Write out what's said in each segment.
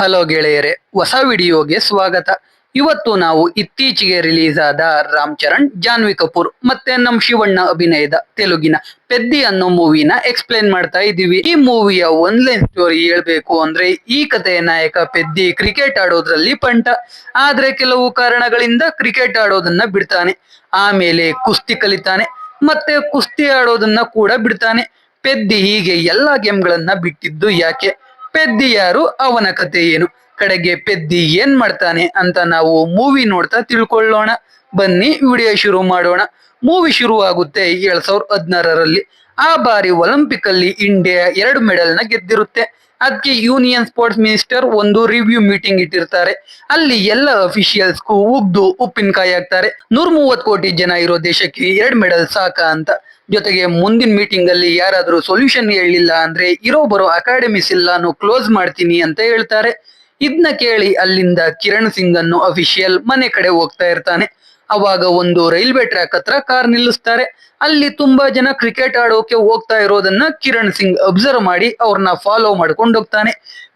Hello ಗೆಳೆಯರೆ, ಹೊಸ ವಿಡಿಯೋಗೆ ಸ್ವಾಗತ. ಇವತ್ತು ನಾವು ಇತ್ತೀಚೆಗೆ ರಿಲೀಸ್ ಆದ ರಾಮ್ ಚರಣ್, ಜಾನ್ವಿ ಕಪೂರ್ ಮತ್ತೆ ನಮ್ ಶಿವಣ್ಣ ಅಭಿನಯದ ತೆಲುಗಿನ ಪೆದ್ದಿ ಅನ್ನೋ ಮೂವಿನ ಎಕ್ಸ್ಪ್ಲೈನ್ ಮಾಡ್ತಾ ಇದೀವಿ. ಈ ಮೂವಿಯ ಒನ್ಲೈನ್ ಸ್ಟೋರಿ ಹೇಳ್ಬೇಕು ಅಂದ್ರೆ, ಈ ಕಥೆಯ ನಾಯಕ ಪೆದ್ದಿ ಕ್ರಿಕೆಟ್ ಆಡೋದ್ರಲ್ಲಿ ಪಂಟ. ಆದ್ರೆ ಕೆಲವು ಕಾರಣಗಳಿಂದ ಕ್ರಿಕೆಟ್ ಆಡೋದನ್ನ ಬಿಡ್ತಾನೆ. ಆಮೇಲೆ ಕುಸ್ತಿ ಕಲಿತಾನೆ, ಮತ್ತೆ ಕುಸ್ತಿ ಆಡೋದನ್ನ ಕೂಡ ಬಿಡ್ತಾನೆ. ಪೆದ್ದಿ ಹೀಗೆ ಎಲ್ಲಾ ಗೇಮ್ಗಳನ್ನ ಬಿಟ್ಟಿದ್ದು ಯಾಕೆ? ಪೆದ್ದಿ ಯಾರು, ಅವನ ಕತೆ ಏನು, ಕಡೆಗೆ ಪೆದ್ದಿ ಏನ್ ಮಾಡ್ತಾನೆ ಅಂತ ನಾವು ಮೂವಿ ನೋಡ್ತಾ ತಿಳ್ಕೊಳ್ಳೋಣ. ಬನ್ನಿ ವಿಡಿಯೋ ಶುರು ಮಾಡೋಣ. ಮೂವಿ ಶುರು ಆಗುತ್ತೆ 2016ರಲ್ಲಿ. ಆ ಬಾರಿ ಒಲಿಂಪಿಕ್ ಅಲ್ಲಿ ಇಂಡಿಯಾ 2 ಮೆಡಲ್ ನ ಗೆದ್ದಿರುತ್ತೆ. ಅದಕ್ಕೆ ಯೂನಿಯನ್ ಸ್ಪೋರ್ಟ್ಸ್ ಮಿನಿಸ್ಟರ್ ಒಂದು ರಿವ್ಯೂ ಮೀಟಿಂಗ್ ಇಟ್ಟಿರ್ತಾರೆ. ಅಲ್ಲಿ ಎಲ್ಲ ಅಫಿಷಿಯಲ್ಸ್ಗೂ ಉಗ್ದು ಉಪ್ಪಿನಕಾಯಿ ಹಾಕ್ತಾರೆ. 130 ಕೋಟಿ ಜನ ಇರೋ ದೇಶಕ್ಕೆ 2 ಮೆಡಲ್ ಸಾಕ ಅಂತ. ಜೊತೆಗೆ ಮುಂದಿನ ಮೀಟಿಂಗ್ ಅಲ್ಲಿ ಯಾರಾದ್ರೂ ಸೊಲ್ಯೂಷನ್ ಹೇಳಿಲ್ಲ ಅಂದ್ರೆ ಇರೋ ಬರೋ ಅಕಾಡೆಮಿಸ್ ಎಲ್ಲಾನು ಕ್ಲೋಸ್ ಮಾಡ್ತೀನಿ ಅಂತ ಹೇಳ್ತಾರೆ. ಇದನ್ನ ಕೇಳಿ ಅಲ್ಲಿಂದ ಕಿರಣ್ ಸಿಂಗ್ ಅನ್ನೋ ಅಫಿಷಿಯಲ್ ಮನೆ ಕಡೆ ಹೋಗ್ತಾ ಇರ್ತಾನೆ. ಅವಾಗ ಒಂದು ರೈಲ್ವೆ ಟ್ರ್ಯಾಕ್ ಹತ್ರ ಕಾರ್ ನಿಲ್ಲಿಸ್ತಾರೆ. ಅಲ್ಲಿ ತುಂಬಾ ಜನ ಕ್ರಿಕೆಟ್ ಆಡೋಕೆ ಹೋಗ್ತಾ ಇರೋದನ್ನ ಕಿರಣ್ ಸಿಂಗ್ ಅಬ್ಸರ್ವ್ ಮಾಡಿ ಅವ್ರನ್ನ ಫಾಲೋ ಮಾಡ್ಕೊಂಡು ಹೋಗ್ತಾನೆ.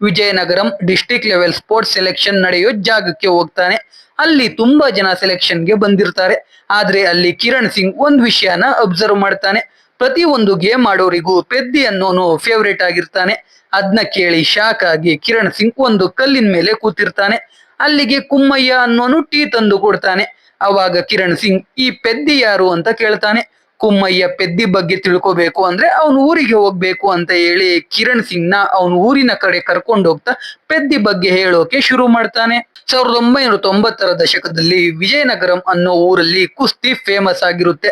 Vizianagaram district level sports selection ನಡೆಯೋ ಜಾಗಕ್ಕೆ ಹೋಗ್ತಾನೆ. ಅಲ್ಲಿ ತುಂಬಾ ಜನ ಸೆಲೆಕ್ಷನ್ಗೆ ಬಂದಿರ್ತಾರೆ. ಆದ್ರೆ ಅಲ್ಲಿ ಕಿರಣ್ ಸಿಂಗ್ ಒಂದ್ ವಿಷಯನ ಅಬ್ಸರ್ವ್ ಮಾಡ್ತಾನೆ. ಪ್ರತಿ ಒಂದು ಗೇಮ್ ಆಡೋರಿಗೂ ಪೆದ್ದಿ ಅನ್ನೋನು ಫೇವ್ರೇಟ್ ಆಗಿರ್ತಾನೆ. ಅದನ್ನ ಕೇಳಿ ಶಾಕ್ ಆಗಿ ಕಿರಣ್ ಸಿಂಗ್ ಒಂದು ಕಲ್ಲಿನ ಮೇಲೆ ಕೂತಿರ್ತಾನೆ. ಅಲ್ಲಿಗೆ ಕುಮ್ಮಯ್ಯ ಅನ್ನೋನು ಟೀ ತಂದು ಕೊಡ್ತಾನೆ. ಅವಾಗ ಕಿರಣ್ ಸಿಂಗ್ ಈ ಪೆದ್ದಿ ಯಾರು ಅಂತ ಕೇಳ್ತಾನೆ. ಕುಮ್ಮಯ್ಯ ಪೆದ್ದಿ ಬಗ್ಗೆ ತಿಳ್ಕೋಬೇಕು ಅಂದ್ರೆ ಅವನ ಊರಿಗೆ ಹೋಗ್ಬೇಕು ಅಂತ ಹೇಳಿ ಕಿರಣ್ ಸಿಂಗ್ ನ ಅವನ ಊರಿನ ಕಡೆ ಕರ್ಕೊಂಡು ಹೋಗ್ತಾ ಪೆದ್ದಿ ಬಗ್ಗೆ ಹೇಳೋಕೆ ಶುರು ಮಾಡ್ತಾನೆ. 1990ರ ದಶಕದಲ್ಲಿ ವಿಜಯನಗರಂ ಅನ್ನೋ ಊರಲ್ಲಿ ಕುಸ್ತಿ ಫೇಮಸ್ ಆಗಿರುತ್ತೆ.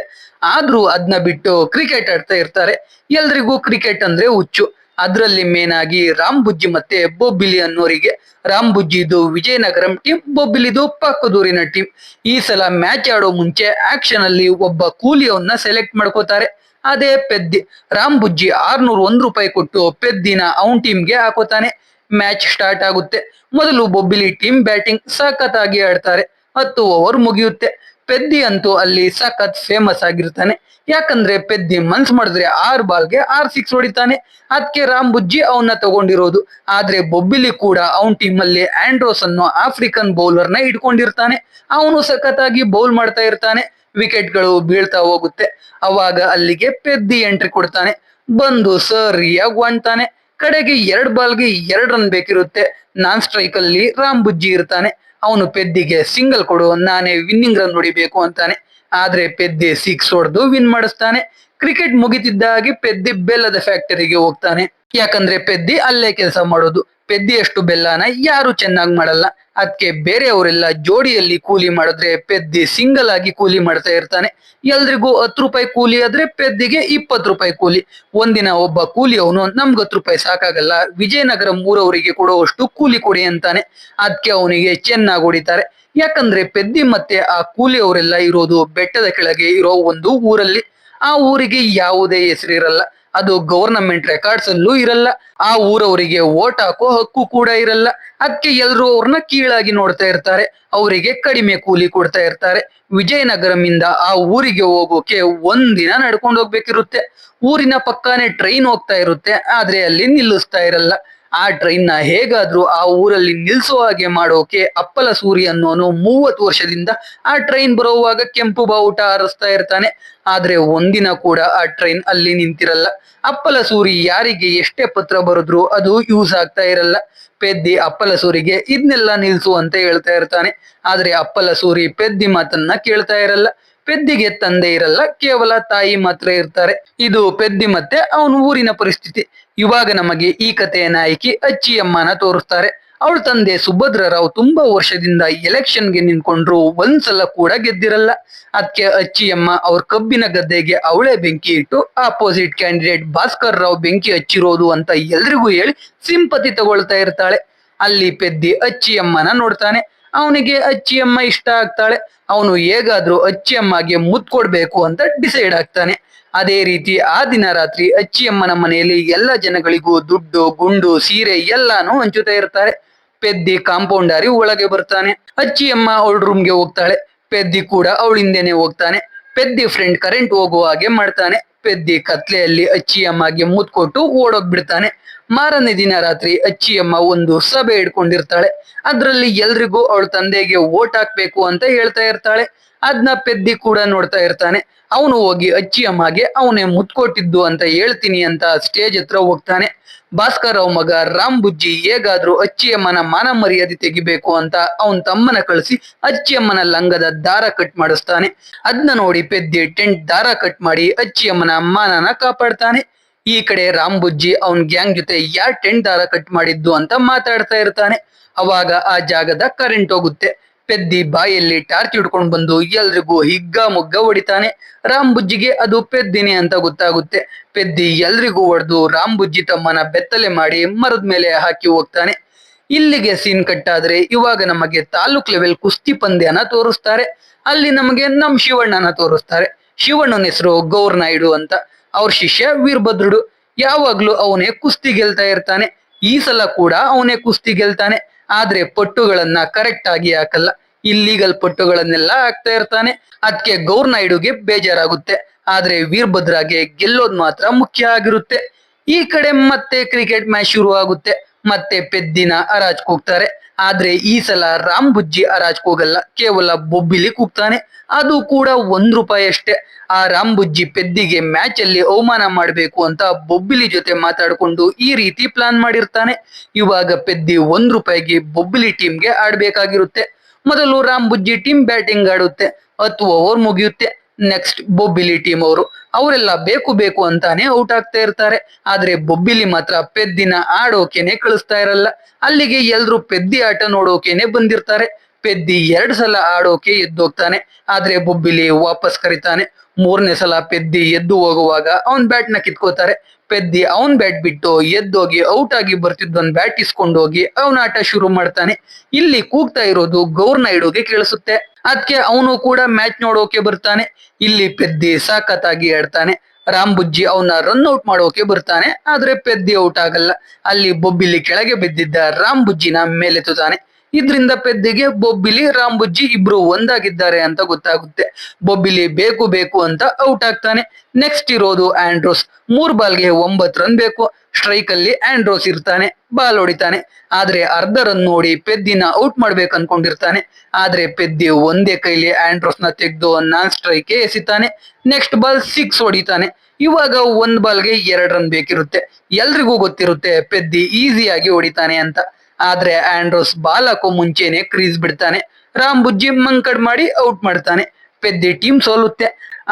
ಆದ್ರೂ ಅದನ್ನ ಬಿಟ್ಟು ಕ್ರಿಕೆಟ್ ಆಡ್ತಾ ಇರ್ತಾರೆ. ಎಲ್ರಿಗೂ ಕ್ರಿಕೆಟ್ ಅಂದ್ರೆ ಹುಚ್ಚು. ಅದ್ರಲ್ಲಿ ಮೇನ್ ಆಗಿ ರಾಮ್ ಬುಜ್ಜಿ ಮತ್ತೆ ಬೊಬ್ಬಿಲಿ ಅನ್ನೋರಿಗೆ. ರಾಮ್ ಬುಜ್ಜಿದು ವಿಜಯನಗರಂ ಟೀಮ್, ಬೊಬ್ಬಿಲಿದು ಪಕ್ಕದೂರಿನ ಟೀಮ್. ಈ ಸಲ ಮ್ಯಾಚ್ ಆಡೋ ಮುಂಚೆ ಆಕ್ಷನ್ ಅಲ್ಲಿ ಒಬ್ಬ ಕೂಲಿಯವನ್ನ ಸೆಲೆಕ್ಟ್ ಮಾಡ್ಕೋತಾರೆ. ಅದೇ ಪೆದ್ದಿ. ರಾಮ್ ಬುಜ್ಜಿ 601 ರೂಪಾಯಿ ಕೊಟ್ಟು ಪೆದ್ದಿನ ಅವನ್ ಟೀಮ್ಗೆ ಹಾಕೋತಾನೆ. ಮ್ಯಾಚ್ ಸ್ಟಾರ್ಟ್ ಆಗುತ್ತೆ. ಮೊದಲು ಬೊಬ್ಬಿಲಿ ಟೀಮ್ ಬ್ಯಾಟಿಂಗ್ ಸಖತ್ತಾಗಿ ಆಡ್ತಾರೆ. 10 ಓವರ್ ಮುಗಿಯುತ್ತೆ. ಪೆದ್ದಿ ಅಂತೂ ಅಲ್ಲಿ ಸಖತ್ ಫೇಮಸ್ ಆಗಿರ್ತಾನೆ. ಯಾಕಂದ್ರೆ ಪೆದ್ದಿ ಮನ್ಸ್ ಮಾಡಿದ್ರೆ 6 ಬಾಲ್ಗೆ 6 ಸಿಕ್ಸ್ ಹೊಡಿತಾನೆ. ಅದಕ್ಕೆ ರಾಮ್ ಬುಜ್ಜಿ ಅವನ್ನ ತಗೊಂಡಿರೋದು. ಆದ್ರೆ ಬೊಬ್ಬಿಲಿ ಕೂಡ ಅವನ್ ಟೀಮ್ ಅಲ್ಲಿ ಆಂಡ್ರೋಸ್ ಅನ್ನೋ ಆಫ್ರಿಕನ್ ಬೌಲರ್ ನ ಇಟ್ಕೊಂಡಿರ್ತಾನೆ. ಅವನು ಸಖತ್ತಾಗಿ ಬೌಲ್ ಮಾಡ್ತಾ ಇರ್ತಾನೆ. ವಿಕೆಟ್ ಗಳು ಬೀಳ್ತಾ ಹೋಗುತ್ತೆ. ಅವಾಗ ಅಲ್ಲಿಗೆ ಪೆದ್ದಿ ಎಂಟ್ರಿ ಕೊಡ್ತಾನೆ. ಬಂದು ಸರಿಯಾಗಿ ವಾಣ್ತಾನೆ. ಕಡೆಗೆ 2 ಬಾಲ್ಗೆ 2 ರನ್ ಬೇಕಿರುತ್ತೆ. ನಾನ್ ಸ್ಟ್ರೈಕ್ ಅಲ್ಲಿ ರಾಮ್ ಬುಜ್ಜಿ ಇರ್ತಾನೆ. ಅವನು ಪೆದ್ದಿಗೆ ಸಿಂಗಲ್ ಕೊಡು, ನಾನೇ ವಿನ್ನಿಂಗ್ ರನ್ ಹೊಡಿಬೇಕು ಅಂತಾನೆ. ಆದ್ರೆ ಪೆದ್ದಿ ಸಿಕ್ಸ್ ಹೊಡೆದು ವಿನ್ ಮಾಡಿಸ್ತಾನೆ. ಕ್ರಿಕೆಟ್ ಮುಗಿತಿದ್ದ ಹಾಗೆ ಪೆದ್ದಿ ಬೆಲ್ಲದ ಫ್ಯಾಕ್ಟರಿಗೆ ಹೋಗ್ತಾನೆ. ಯಾಕಂದ್ರೆ ಪೆದ್ದಿ ಅಲ್ಲೇ ಕೆಲಸ ಮಾಡೋದು. ಪೆದ್ದಿ ಅಷ್ಟು ಬೆಲ್ಲನ ಯಾರು ಚೆನ್ನಾಗಿ ಮಾಡಲ್ಲ. ಅದಕ್ಕೆ ಬೇರೆಯವರೆಲ್ಲ ಜೋಡಿಯಲ್ಲಿ ಕೂಲಿ ಮಾಡಿದ್ರೆ ಪೆದ್ದಿ ಸಿಂಗಲ್ ಆಗಿ ಕೂಲಿ ಮಾಡ್ತಾ ಇರ್ತಾನೆ. ಎಲ್ರಿಗೂ 10 ರೂಪಾಯಿ ಕೂಲಿ ಆದ್ರೆ ಪೆದ್ದಿಗೆ 20 ರೂಪಾಯಿ ಕೂಲಿ. ಒಂದಿನ ಒಬ್ಬ ಕೂಲಿ ಅವನು ನಮ್ಗೆ 10 ರೂಪಾಯಿ ಸಾಕಾಗಲ್ಲ, ವಿಜಯನಗರಂ ಊರವರಿಗೆ ಕೊಡುವಷ್ಟು ಕೂಲಿ ಕೊಡಿ ಅಂತಾನೆ. ಅದಕ್ಕೆ ಅವನಿಗೆ ಚೆನ್ನಾಗಿ ಹೊಡಿತಾರೆ. ಯಾಕಂದ್ರೆ ಪೆದ್ದಿ ಮತ್ತೆ ಆ ಕೂಲಿ ಅವರೆಲ್ಲ ಇರೋದು ಬೆಟ್ಟದ ಕೆಳಗೆ ಇರೋ ಒಂದು ಊರಲ್ಲಿ. ಆ ಊರಿಗೆ ಯಾವುದೇ ಹೆಸರಿರಲ್ಲ. ಅದು ಗವರ್ನಮೆಂಟ್ ರೆಕಾರ್ಡ್ಸ್ ಅಲ್ಲೂ ಇರಲ್ಲ. ಆ ಊರವರಿಗೆ ವೋಟ್ ಹಾಕೋ ಹಕ್ಕು ಕೂಡ ಇರಲ್ಲ. ಅದಕ್ಕೆ ಎಲ್ರು ಅವ್ರನ್ನ ಕೀಳಾಗಿ ನೋಡ್ತಾ ಇರ್ತಾರೆ. ಅವರಿಗೆ ಕಡಿಮೆ ಕೂಲಿ ಕೊಡ್ತಾ ಇರ್ತಾರೆ. ವಿಜಯನಗರಮಿಂದ ಆ ಊರಿಗೆ ಹೋಗೋಕೆ ಒಂದಿನ ನಡ್ಕೊಂಡು ಹೋಗ್ಬೇಕಿರುತ್ತೆ. ಊರಿನ ಪಕ್ಕಾನೆ ಟ್ರೈನ್ ಹೋಗ್ತಾ ಇರುತ್ತೆ. ಆದ್ರೆ ಅಲ್ಲಿ ನಿಲ್ಲಿಸ್ತಾ ಇರಲ್ಲ. ಆ ಟ್ರೈನ್ ನ ಹೇಗಾದ್ರೂ ಆ ಊರಲ್ಲಿ ನಿಲ್ಸೋ ಹಾಗೆ ಮಾಡೋಕೆ ಅಪ್ಪಲ ಸೂರಿ ಅನ್ನೋನು 30 ವರ್ಷದಿಂದ ಆ ಟ್ರೈನ್ ಬರೋವಾಗ ಕೆಂಪು ಬಾವುಟ ಹಾರಿಸ್ತಾ ಇರ್ತಾನೆ. ಆದ್ರೆ ಒಂದಿನ ಕೂಡ ಆ ಟ್ರೈನ್ ಅಲ್ಲಿ ನಿಂತಿರಲ್ಲ. ಅಪ್ಪಲ ಸೂರಿ ಯಾರಿಗೆ ಎಷ್ಟೇ ಪತ್ರ ಬರೆದ್ರು ಅದು ಯೂಸ್ ಆಗ್ತಾ ಇರಲ್ಲ. ಪೆದ್ದಿ ಅಪ್ಪಲ ಸೂರಿಗೆ ಇದನ್ನೆಲ್ಲ ನಿಲ್ಸು ಅಂತ ಹೇಳ್ತಾ ಇರ್ತಾನೆ. ಆದ್ರೆ ಅಪ್ಪಲ ಸೂರಿ ಪೆದ್ದಿ ಮಾತನ್ನ ಕೇಳ್ತಾ ಇರಲ್ಲ. ಪೆದ್ದಿಗೆ ತಂದೆ ಇರಲ್ಲ, ಕೇವಲ ತಾಯಿ ಮಾತ್ರ ಇರ್ತಾರೆ. ಇದು ಪೆದ್ದಿ ಮತ್ತೆ ಅವನ ಊರಿನ ಪರಿಸ್ಥಿತಿ. ಇವಾಗ ನಮಗೆ ಈ ಕಥೆಯ ನಾಯಕಿ ಅಚ್ಚಿಯಮ್ಮನ ತೋರಿಸ್ತಾರೆ. ಅವಳ ತಂದೆ ಸುಭದ್ರರಾವ್ ತುಂಬಾ ವರ್ಷದಿಂದ ಎಲೆಕ್ಷನ್ಗೆ ನಿಂತ್ಕೊಂಡ್ರು ಒಂದ್ಸಲ ಕೂಡ ಗೆದ್ದಿರಲ್ಲ. ಅದಕ್ಕೆ ಅಚ್ಚಿಯಮ್ಮ ಅವ್ರ ಕಬ್ಬಿನ ಗದ್ದೆಗೆ ಅವಳೇ ಬೆಂಕಿ ಇಟ್ಟು ಆಪೋಸಿಟ್ ಕ್ಯಾಂಡಿಡೇಟ್ ಭಾಸ್ಕರ್ ರಾವ್ ಬೆಂಕಿ ಹಚ್ಚಿರೋದು ಅಂತ ಎಲ್ರಿಗೂ ಹೇಳಿ ಸಿಂಪತಿ ತಗೊಳ್ತಾ ಇರ್ತಾಳೆ. ಅಲ್ಲಿ ಪೆದ್ದಿ ಅಚ್ಚಿಯಮ್ಮನ ನೋಡ್ತಾನೆ. ಅವನಿಗೆ ಅಚ್ಚಿಯಮ್ಮ ಇಷ್ಟ ಆಗ್ತಾಳೆ. ಅವನು ಹೇಗಾದ್ರೂ ಅಚ್ಚಿಯಮ್ಮಗೆ ಮುತ್ ಕೊಡ್ಬೇಕು ಅಂತ ಡಿಸೈಡ್ ಆಗ್ತಾನೆ. ಅದೇ ರೀತಿ ಆ ದಿನ ರಾತ್ರಿ ಅಚ್ಚಿಯಮ್ಮನ ಮನೆಯಲ್ಲಿ ಎಲ್ಲ ಜನಗಳಿಗೂ ದುಡ್ಡು, ಗುಂಡು, ಸೀರೆ ಎಲ್ಲಾನು ಹಂಚುತ್ತಾ ಇರ್ತಾರೆ. ಪೆದ್ದಿ ಕಾಂಪೌಂಡಾರಿ ಒಳಗೆ ಬರ್ತಾನೆ. ಅಚ್ಚಿಯಮ್ಮ ಅವಳ ರೂಮ್ಗೆ ಹೋಗ್ತಾಳೆ. ಪೆದ್ದಿ ಕೂಡ ಅವಳಿಂದೇನೆ ಹೋಗ್ತಾನೆ. ಪೆದ್ದಿ ಫ್ರೆಂಡ್ ಕರೆಂಟ್ ಹೋಗುವ ಹಾಗೆ ಮಾಡ್ತಾನೆ. ಪೆದ್ದಿ ಕತ್ಲೆಯಲ್ಲಿ ಅಚ್ಚಿಯಮ್ಮಗೆ ಮುತ್ ಕೊಟ್ಟು ಓಡೋಗ್ಬಿಡ್ತಾನೆ. ಮಾರನೇ ದಿನ ರಾತ್ರಿ ಅಚ್ಚಿಯಮ್ಮ ಒಂದು ಸಭೆ ಇಟ್ಕೊಂಡಿರ್ತಾಳೆ. ಅದ್ರಲ್ಲಿ ಎಲ್ರಿಗೂ ಅವಳ ತಂದೆಗೆ ವೋಟ್ ಹಾಕ್ಬೇಕು ಅಂತ ಹೇಳ್ತಾ ಇರ್ತಾಳೆ. ಅದ್ನ ಪೆದ್ದಿ ಕೂಡ ನೋಡ್ತಾ ಇರ್ತಾನೆ. ಅವನು ಹೋಗಿ ಅಚ್ಚಿಯಮ್ಮಗೆ ಅವನೇ ಮುತ್ಕೊಟ್ಟಿದ್ದು ಅಂತ ಹೇಳ್ತೀನಿ ಅಂತ ಸ್ಟೇಜ್ ಹತ್ರ ಹೋಗ್ತಾನೆ. ಭಾಸ್ಕರ್ ರಾವ್ ಮಗ ರಾಮ್ ಬುಜ್ಜಿ ಹೇಗಾದ್ರೂ ಅಚ್ಚಿಯಮ್ಮನ ಮಾನ ಮರ್ಯಾದೆ ತೆಗಿಬೇಕು ಅಂತ ಅವನ್ ತಮ್ಮನ ಕಳಿಸಿ ಅಚ್ಚಿಯಮ್ಮನ ಲಂಗದ ದಾರ ಕಟ್ ಮಾಡಿಸ್ತಾನೆ. ಅದ್ನ ನೋಡಿ ಪೆದ್ದಿ ಟೆಂಟ್ ದಾರ ಕಟ್ ಮಾಡಿ ಅಚ್ಚಿಯಮ್ಮನ ಮಾನನ ಕಾಪಾಡ್ತಾನೆ. ಈ ಕಡೆ ರಾಮ್ ಬುಜ್ಜಿ ಅವನ್ ಗ್ಯಾಂಗ್ ಜೊತೆ ಯಾರ್ ಟೆಂಟ್ ದಾರ ಕಟ್ ಮಾಡಿದ್ದು ಅಂತ ಮಾತಾಡ್ತಾ ಇರ್ತಾನೆ. ಅವಾಗ ಆ ಜಾಗದ ಕರೆಂಟ್ ಹೋಗುತ್ತೆ. ಪೆದ್ದಿ ಬಾಯಲ್ಲಿ ಟಾರ್ಚ್ ಹಿಡ್ಕೊಂಡು ಬಂದು ಎಲ್ರಿಗೂ ಹಿಗ್ಗ ಮುಗ್ಗ ಹೊಡಿತಾನೆ. ರಾಮ್ ಬುಜ್ಜಿಗೆ ಅದು ಪೆದ್ದಿನೇ ಅಂತ ಗೊತ್ತಾಗುತ್ತೆ. ಪೆದ್ದಿ ಎಲ್ರಿಗೂ ಹೊಡೆದು ರಾಮ್ ಬುಜ್ಜಿ ತಮ್ಮನ ಬೆತ್ತಲೆ ಮಾಡಿ ಮರದ ಮೇಲೆ ಹಾಕಿ ಹೋಗ್ತಾನೆ. ಇಲ್ಲಿಗೆ ಸೀನ್ ಕಟ್ ಆದ್ರೆ ಇವಾಗ ನಮಗೆ ತಾಲೂಕ್ ಲೆವೆಲ್ ಕುಸ್ತಿ ಪಂದ್ಯನ ತೋರಿಸ್ತಾರೆ. ಅಲ್ಲಿ ನಮಗೆ ನಮ್ ಶಿವಣ್ಣನ ತೋರಿಸ್ತಾರೆ. ಶಿವಣ್ಣನ ಹೆಸರು ಗೌರ್ ನಾಯ್ಡು ಅಂತ. ಅವ್ರ ಶಿಷ್ಯ ವೀರಭದ್ರುಡು. ಯಾವಾಗ್ಲೂ ಅವನೇ ಕುಸ್ತಿ ಗೆಲ್ತಾ ಇರ್ತಾನೆ. ಈ ಸಲ ಕೂಡ ಅವನೇ ಕುಸ್ತಿ ಗೆಲ್ತಾನೆ. ಆದ್ರೆ ಪಟ್ಟುಗಳನ್ನ ಕರೆಕ್ಟ್ ಆಗಿ ಹಾಕಲ್ಲ. ಇಲ್ಲೀಗಲ್ ಪಟ್ಟುಗಳನ್ನೆಲ್ಲ ಹಾಕ್ತಾ ಇರ್ತಾನೆ. ಅದಕ್ಕೆ ಗೌರ್ ನಾಯ್ಡುಗೆ ಬೇಜಾರಾಗುತ್ತೆ. ಆದ್ರೆ ವೀರಭದ್ರಗೆ ಗೆಲ್ಲೋದ್ ಮಾತ್ರ ಮುಖ್ಯ ಆಗಿರುತ್ತೆ. ಈ ಕಡೆ ಮತ್ತೆ ಕ್ರಿಕೆಟ್ ಮ್ಯಾಚ್ ಶುರು ಆಗುತ್ತೆ. ಮತ್ತೆ ಪೆದ್ದಿನ ಹರಾಜ್ ಕೂಗ್ತಾರೆ. ಆದ್ರೆ ಈ ಸಲ ರಾಮ್ ಬುಜ್ಜಿ ಹರಾಜ್ ಕೂಗಲ್ಲ, ಕೇವಲ ಬೊಬ್ಬಿಲಿ ಕೂಗ್ತಾನೆ. ಅದು ಕೂಡ ₹1 ಅಷ್ಟೇ. ಆ ರಾಮ್ ಬುಜ್ಜಿ ಪೆದ್ದಿಗೆ ಮ್ಯಾಚ್ ಅಲ್ಲಿ ಅವಮಾನ ಮಾಡ್ಬೇಕು ಅಂತ ಬೊಬ್ಬಿಲಿ ಜೊತೆ ಮಾತಾಡ್ಕೊಂಡು ಈ ರೀತಿ ಪ್ಲಾನ್ ಮಾಡಿರ್ತಾನೆ. ಇವಾಗ ಪೆದ್ದಿ ₹1ಗೆ ಬೊಬ್ಬಿಲಿ ಟೀಮ್ಗೆ ಆಡ್ಬೇಕಾಗಿರುತ್ತೆ. ಮೊದಲು ರಾಮ್ ಬುಜ್ಜಿ ಟೀಮ್ ಬ್ಯಾಟಿಂಗ್ ಆಡುತ್ತೆ. 10 ಓವರ್ ಮುಗಿಯುತ್ತೆ. ನೆಕ್ಸ್ಟ್ ಬೊಬ್ಬಿಲಿ ಟೀಮ್ ಅವರೆಲ್ಲ ಬೇಕು ಬೇಕು ಅಂತಾನೆ ಔಟ್ ಆಗ್ತಾ ಇರ್ತಾರೆ. ಆದ್ರೆ ಬೊಬ್ಬಿಲಿ ಮಾತ್ರ ಪೆದ್ದಿನ ಆಡೋಕೆನೆ ಕಳಿಸ್ತಾ ಇರಲ್ಲ. ಅಲ್ಲಿಗೆ ಎಲ್ರು ಪೆದ್ದಿ ಆಟ ನೋಡೋಕೆನೆ ಬಂದಿರ್ತಾರೆ. ಪೆದ್ದಿ 2 ಸಲ ಆಡೋಕೆ ಎದ್ದೋಗ್ತಾನೆ. ಆದ್ರೆ ಬೊಬ್ಬಿಲಿ ವಾಪಸ್ ಕರೀತಾನೆ. 3ನೇ ಸಲ ಪೆದ್ದಿ ಎದ್ದು ಹೋಗುವಾಗ ಅವನ್ ಬ್ಯಾಟ್ ನ ಕಿತ್ಕೋತಾರೆ. ಪೆದ್ದಿ ಅವನ್ ಬ್ಯಾಟ್ ಬಿಟ್ಟು ಎದ್ದೋಗಿ ಔಟ್ ಆಗಿ ಬರ್ತಿದ್ದೊಂದ್ ಬ್ಯಾಟ್ ಇಸ್ಕೊಂಡೋಗಿ ಅವನ ಆಟ ಶುರು ಮಾಡ್ತಾನೆ. ಇಲ್ಲಿ ಕೂಗ್ತಾ ಇರೋದು ಗೌರ್ ನಾಯ್ಡುಗೆ ಕೇಳಿಸುತ್ತೆ. ಅದಕ್ಕೆ ಅವನು ಕೂಡ ಮ್ಯಾಚ್ ನೋಡೋಕೆ ಬರ್ತಾನೆ. ಇಲ್ಲಿ ಪೆದ್ದಿ ಸಾಕತ್ತಾಗಿ ಆಡ್ತಾನೆ. ರಾಮ್ ಬುಜ್ಜಿ ಅವನ ರನ್ ಔಟ್ ಮಾಡೋಕೆ ಬರ್ತಾನೆ. ಆದ್ರೆ ಪೆದ್ದಿ ಔಟ್ ಆಗಲ್ಲ. ಅಲ್ಲಿ ಬೊಬ್ಬಿಲಿ ಕೆಳಗೆ ಬಿದ್ದಿದ್ದ ರಾಮ್ ಬುಜ್ಜಿನ ಮೇಲೆತ್ತುತ್ತಾನೆ. ಇದ್ರಿಂದ ಪೆದ್ದಿಗೆ ಬೊಬ್ಬಿಲಿ ರಾಮ್ ಬುಜ್ಜಿ ಇಬ್ರು ಒಂದಾಗಿದ್ದಾರೆ ಅಂತ ಗೊತ್ತಾಗುತ್ತೆ. ಬೊಬ್ಬಿಲಿ ಬೇಕು ಬೇಕು ಅಂತ ಔಟ್ ಆಗ್ತಾನೆ. ನೆಕ್ಸ್ಟ್ ಇರೋದು ಆಂಡ್ರೋಸ್. 3 ಬಾಲ್ಗೆ 9 ರನ್ ಬೇಕು. ಸ್ಟ್ರೈಕ್ ಅಲ್ಲಿ ಆಂಡ್ರೋಸ್ ಇರ್ತಾನೆ. ಬಾಲ್ ಹೊಡಿತಾನೆ. ಆದ್ರೆ ಅರ್ಧ ರನ್ ನೋಡಿ ಪೆದ್ದಿನ ಔಟ್ ಮಾಡ್ಬೇಕು ಅನ್ಕೊಂಡಿರ್ತಾನೆ. ಆದ್ರೆ ಪೆದ್ದಿ ಒಂದೇ ಕೈಲಿ ಆಂಡ್ರೋಸ್ ನ ತೆಗೆದು ನಾನ್ ಸ್ಟ್ರೈಕ್ ಎಸಿತಾನೆ. ನೆಕ್ಸ್ಟ್ ಬಾಲ್ 6 ಹೊಡಿತಾನೆ. ಇವಾಗ 1 ಬಾಲ್ಗೆ 2 ರನ್ ಬೇಕಿರುತ್ತೆ. ಎಲ್ರಿಗೂ ಗೊತ್ತಿರುತ್ತೆ ಪೆದ್ದಿ ಈಸಿಯಾಗಿ ಹೊಡಿತಾನೆ ಅಂತ. ಆದ್ರೆ ಆಂಡ್ರೋಸ್ ಬಾಲ್ ಹಾಕೋ ಮುಂಚೆನೆ ಕ್ರೀಸ್ ಬಿಡ್ತಾನೆ. ರಾಮ್ ಬುಜ್ಜಿ ಮಂಕಡ್ ಮಾಡಿ ಔಟ್ ಮಾಡ್ತಾನೆ. ಪೆದ್ದಿ ಟೀಮ್ ಸೋಲುತ್ತೆ.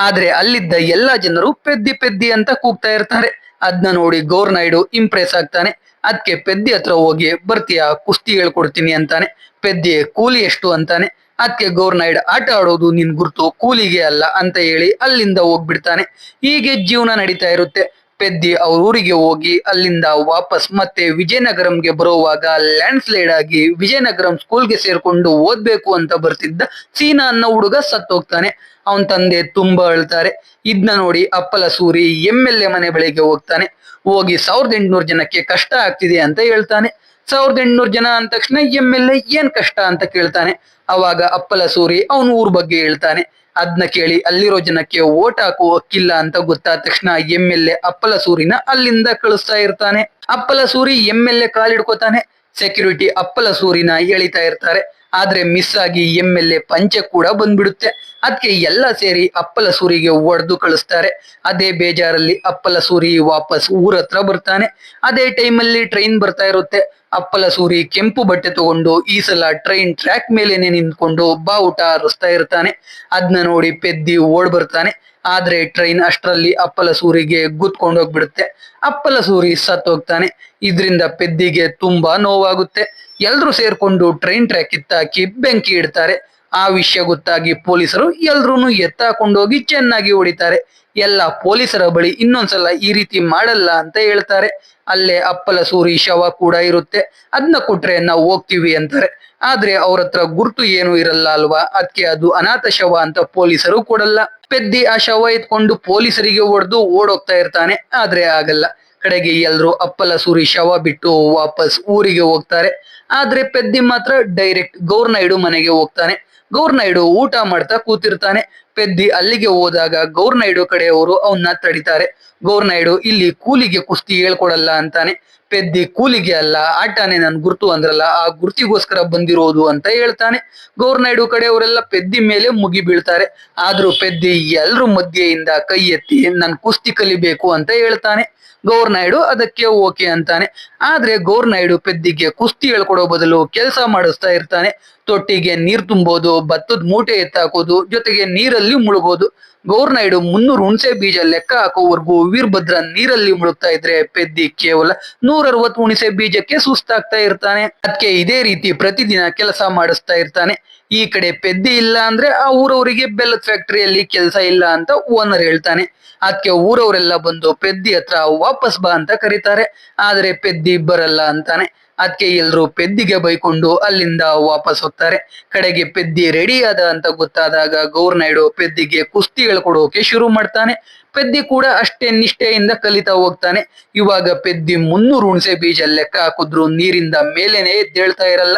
ಆದ್ರೆ ಅಲ್ಲಿದ್ದ ಎಲ್ಲಾ ಜನರು ಪೆದ್ದಿ ಪೆದ್ದಿ ಅಂತ ಕೂಗ್ತಾ ಇರ್ತಾರೆ. ಅದ್ನ ನೋಡಿ ಗೌರ್ ನಾಯ್ಡು ಇಂಪ್ರೆಸ್ ಆಗ್ತಾನೆ. ಅದಕ್ಕೆ ಪೆದ್ದಿ ಹತ್ರ ಹೋಗಿ ಬರ್ತೀಯಾ ಕುಸ್ತಿ ಹೇಳ್ಕೊಡ್ತೀನಿ ಅಂತಾನೆ. ಪೆದ್ದಿ ಕೂಲಿ ಎಷ್ಟು ಅಂತಾನೆ. ಅದಕ್ಕೆ ಗೌರ್ ನಾಯ್ಡು ಆಟ ಆಡೋದು ನಿನ್ ಗುರ್ತು, ಕೂಲಿಗೆ ಅಲ್ಲ ಅಂತ ಹೇಳಿ ಅಲ್ಲಿಂದ ಹೋಗ್ಬಿಡ್ತಾನೆ. ಹೀಗೆ ಜೀವನ ನಡೀತಾ ಇರುತ್ತೆ. ಪೆದ್ದಿ ಅವ್ರ ಊರಿಗೆ ಹೋಗಿ ಅಲ್ಲಿಂದ ವಾಪಸ್ ಮತ್ತೆ ವಿಜಯನಗರಂಗೆ ಬರುವಾಗ ಲ್ಯಾಂಡ್ ಸ್ಲೈಡ್ ಆಗಿ ವಿಜಯನಗರಂ ಸ್ಕೂಲ್ಗೆ ಸೇರ್ಕೊಂಡು ಓದ್ಬೇಕು ಅಂತ ಬರ್ತಿದ್ದ ಸೀನಾ ಅನ್ನೋ ಹುಡುಗ ಸತ್ತೋಗ್ತಾನೆ. ಅವನ್ ತಂದೆ ತುಂಬಾ ಅಳ್ತಾರೆ. ಇದನ್ನ ನೋಡಿ ಅಪ್ಪಲ ಸೂರಿ MLA ಮನೆ ಬಳಿಗೆ ಹೋಗ್ತಾನೆ. ಹೋಗಿ 1800 ಜನಕ್ಕೆ ಕಷ್ಟ ಆಗ್ತಿದೆ ಅಂತ ಹೇಳ್ತಾನೆ. 1800 ಜನ ಅಂದ ತಕ್ಷಣ MLA ಏನ್ ಕಷ್ಟ ಅಂತ ಕೇಳ್ತಾನೆ. ಅವಾಗ ಅಪ್ಪಲ ಸೂರಿ ಅವನ ಊರ್ ಬಗ್ಗೆ ಹೇಳ್ತಾನೆ. ಅದ್ನ ಕೇಳಿ ಅಲ್ಲಿರೋ ಜನಕ್ಕೆ ಓಟ್ ಹಾಕುವ ಹಕ್ಕಿಲ್ಲ ಅಂತ ಗೊತ್ತಾದ ತಕ್ಷಣ MLA ಅಪ್ಪಲ ಸೂರಿನ ಅಲ್ಲಿಂದ ಕಳಿಸ್ತಾ ಇರ್ತಾನೆ. ಅಪ್ಪಲ ಸೂರಿ MLA ಕಾಲಿಡ್ಕೋತಾನೆ. ಸೆಕ್ಯೂರಿಟಿ ಅಪ್ಪಲ ಸೂರಿನ ಎಳಿತಾ ಇರ್ತಾರೆ. ಆದ್ರೆ ಮಿಸ್ ಆಗಿ MLA ಪಂಚೆ ಕೂಡ ಬಂದ್ಬಿಡುತ್ತೆ. ಅದಕ್ಕೆ ಎಲ್ಲ ಸೇರಿ ಅಪ್ಪಲ ಸೂರಿಗೆ ಒಡೆದು ಕಳಿಸ್ತಾರೆ. ಅದೇ ಬೇಜಾರಲ್ಲಿ ಅಪ್ಪಲ ಸೂರಿ ವಾಪಸ್ ಊರ ಹತ್ರ ಬರ್ತಾನೆ. ಅದೇ ಟೈಮಲ್ಲಿ ಟ್ರೈನ್ ಬರ್ತಾ ಇರುತ್ತೆ. ಅಪ್ಪಲ ಸೂರಿ ಕೆಂಪು ಬಟ್ಟೆ ತಗೊಂಡು ಈ ಸಲ ಟ್ರೈನ್ ಟ್ರ್ಯಾಕ್ ಮೇಲೇನೆ ನಿಂತ್ಕೊಂಡು ಬಾವುಟ ಹಾರಿಸ್ತಾ ಇರ್ತಾನೆ. ಅದ್ನ ನೋಡಿ ಪೆದ್ದಿ ಓಡ್ ಬರ್ತಾನೆ. ಆದ್ರೆ ಟ್ರೈನ್ ಅಷ್ಟರಲ್ಲಿ ಅಪ್ಪಲ ಸೂರಿಗೆ ಗುದ್ಕೊಂಡು ಹೋಗ್ಬಿಡುತ್ತೆ. ಅಪ್ಪಲ ಸೂರಿ ಸತ್ತೋಗ್ತಾನೆ. ಇದ್ರಿಂದ ಪೆದ್ದಿಗೆ ತುಂಬಾ ನೋವಾಗುತ್ತೆ. ಎಲ್ರು ಸೇರ್ಕೊಂಡು ಟ್ರೈನ್ ಟ್ರ್ಯಾಕ್ ಕಿತ್ತಾಕಿ ಬೆಂಕಿ ಇಡ್ತಾರೆ. ಆ ವಿಷಯ ಗೊತ್ತಾಗಿ ಪೊಲೀಸರು ಎಲ್ರೂನು ಎತ್ತಾಕೊಂಡೋಗಿ ಚೆನ್ನಾಗಿ ಹೊಡಿತಾರೆ. ಎಲ್ಲ ಪೊಲೀಸರ ಬಳಿ ಇನ್ನೊಂದ್ಸಲ ಈ ರೀತಿ ಮಾಡಲ್ಲ ಅಂತ ಹೇಳ್ತಾರೆ. ಅಲ್ಲೇ ಅಪ್ಪಲ ಸೂರಿ ಶವ ಕೂಡ ಇರುತ್ತೆ. ಅದನ್ನ ಕೊಟ್ರೆ ನಾವು ಹೋಗ್ತೀವಿ ಅಂತಾರೆ. ಆದ್ರೆ ಅವ್ರ ಹತ್ರ ಗುರ್ತು ಏನು ಇರಲ್ಲ ಅಲ್ವಾ, ಅದಕ್ಕೆ ಅದು ಅನಾಥ ಶವ ಅಂತ ಪೊಲೀಸರು ಕೊಡಲ್ಲ. ಪೆದ್ದಿ ಆ ಶವ ಎತ್ಕೊಂಡು ಪೊಲೀಸರಿಗೆ ಹೊಡೆದು ಓಡೋಗ್ತಾ ಇರ್ತಾನೆ. ಆದ್ರೆ ಆಗಲ್ಲ. ಕಡೆಗೆ ಎಲ್ರು ಅಪ್ಪಲ ಸೂರಿ ಶವ ಬಿಟ್ಟು ವಾಪಸ್ ಊರಿಗೆ ಹೋಗ್ತಾರೆ. ಆದ್ರೆ ಪೆದ್ದಿ ಮಾತ್ರ ಡೈರೆಕ್ಟ್ ಗೌರ್ನಾಯ್ಡು ಮನೆಗೆ ಹೋಗ್ತಾನೆ. ಗೌರ್ನಾಯ್ಡು ಊಟ ಮಾಡ್ತಾ ಕೂತಿರ್ತಾನೆ. ಪೆದ್ದಿ ಅಲ್ಲಿಗೆ ಹೋದಾಗ ಗೌರ್ನಾಯ್ಡು ಕಡೆಯವರು ಅವನ್ನ ತಡಿತಾರೆ. ಗೌರ್ನಾಯ್ಡು ಇಲ್ಲಿ ಕೂಲಿಗೆ ಕುಸ್ತಿ ಹೇಳ್ಕೊಡಲ್ಲ ಅಂತಾನೆ. ಪೆದ್ದಿ ಕೂಲಿಗೆ ಅಲ್ಲ, ಆಟನೇ ನನ್ ಗುರ್ತು ಅಂದ್ರಲ್ಲ, ಆ ಗುರ್ತಿಗೋಸ್ಕರ ಬಂದಿರೋದು ಅಂತ ಹೇಳ್ತಾನೆ. ಗೌರ್ನಾಯ್ಡು ಕಡೆಯವರೆಲ್ಲ ಪೆದ್ದಿ ಮೇಲೆ ಮುಗಿ ಬೀಳ್ತಾರೆ. ಆದ್ರೂ ಪೆದ್ದಿ ಎಲ್ರ ಮಧ್ಯೆಯಿಂದ ಕೈ ಎತ್ತಿ ನನ್ ಕುಸ್ತಿ ಕಲಿಬೇಕು ಅಂತ ಹೇಳ್ತಾನೆ. ಗೌರ್ನಾಯ್ಡು ಅದಕ್ಕೆ ಓಕೆ ಅಂತಾನೆ. ಆದ್ರೆ ಗೌರ್ನಾಯ್ಡು ಪೆದ್ದಿಗೆ ಕುಸ್ತಿ ಹೇಳ್ಕೊಡೋ ಬದಲು ಕೆಲಸ ಮಾಡಿಸ್ತಾ ಇರ್ತಾನೆ. ತೊಟ್ಟಿಗೆ ನೀರ್ ತುಂಬೋದು, ಭತ್ತದ ಮೂಟೆ ಎತ್ತಾಕೋದು, ಜೊತೆಗೆ ನೀರಲ್ಲಿ ಮುಳುಗೋದು. ಗೌರ್ನಾಯ್ಡು 300 ಹುಣಸೆ ಬೀಜ ಲೆಕ್ಕ ಹಾಕೋವರೆಗೂ ವೀರಭದ್ರ ನೀರಲ್ಲಿ ಮುಳುಗ್ತಾ ಇದ್ರೆ ಪೆದ್ದಿ ಕೇವಲ 160 ಹುಣಸೆ ಬೀಜಕ್ಕೆ ಸುಸ್ತಾಗ್ತಾ ಇರ್ತಾನೆ. ಅದಕ್ಕೆ ಇದೇ ರೀತಿ ಪ್ರತಿದಿನ ಕೆಲಸ ಮಾಡಿಸ್ತಾ ಇರ್ತಾನೆ. ಈ ಕಡೆ ಪೆದ್ದಿ ಇಲ್ಲ ಅಂದ್ರೆ ಆ ಊರವರಿಗೆ ಬೆಲ್ಲದ ಫ್ಯಾಕ್ಟರಿಯಲ್ಲಿ ಕೆಲಸ ಇಲ್ಲ ಅಂತ ಓನರ್ ಹೇಳ್ತಾನೆ. ಅದಕ್ಕೆ ಊರವರೆಲ್ಲ ಬಂದು ಪೆದ್ದಿ ಹತ್ರ ವಾಪಸ್ ಬಾ ಅಂತ ಕರೀತಾರೆ. ಆದ್ರೆ ಪೆದ್ದಿ ಬರಲ್ಲ ಅಂತಾನೆ. ಅದಕ್ಕೆ ಎಲ್ರು ಪೆದ್ದಿಗೆ ಬೈಕೊಂಡು ಅಲ್ಲಿಂದ ವಾಪಸ್ ಹೋಗ್ತಾರೆ. ಕಡೆಗೆ ಪೆದ್ದಿ ರೆಡಿ ಆದ ಅಂತ ಗೊತ್ತಾದಾಗ ಗೌರ್ನಾಯ್ಡು ಪೆದ್ದಿಗೆ ಕುಸ್ತಿ ಹೇಳ್ಕೊಡೋಕೆ ಶುರು ಮಾಡ್ತಾನೆ. ಪೆದ್ದಿ ಕೂಡ ಅಷ್ಟೇ ನಿಷ್ಠೆಯಿಂದ ಕಲಿತಾ ಹೋಗ್ತಾನೆ. ಇವಾಗ ಪೆದ್ದಿ 300 ಹುಣಸೆ ಬೀಜ ಲೆಕ್ಕ ಹಾಕಿದ್ರು ನೀರಿಂದ ಮೇಲೇನೆ ಎದ್ದೇಳ್ತಾ ಇರಲ್ಲ.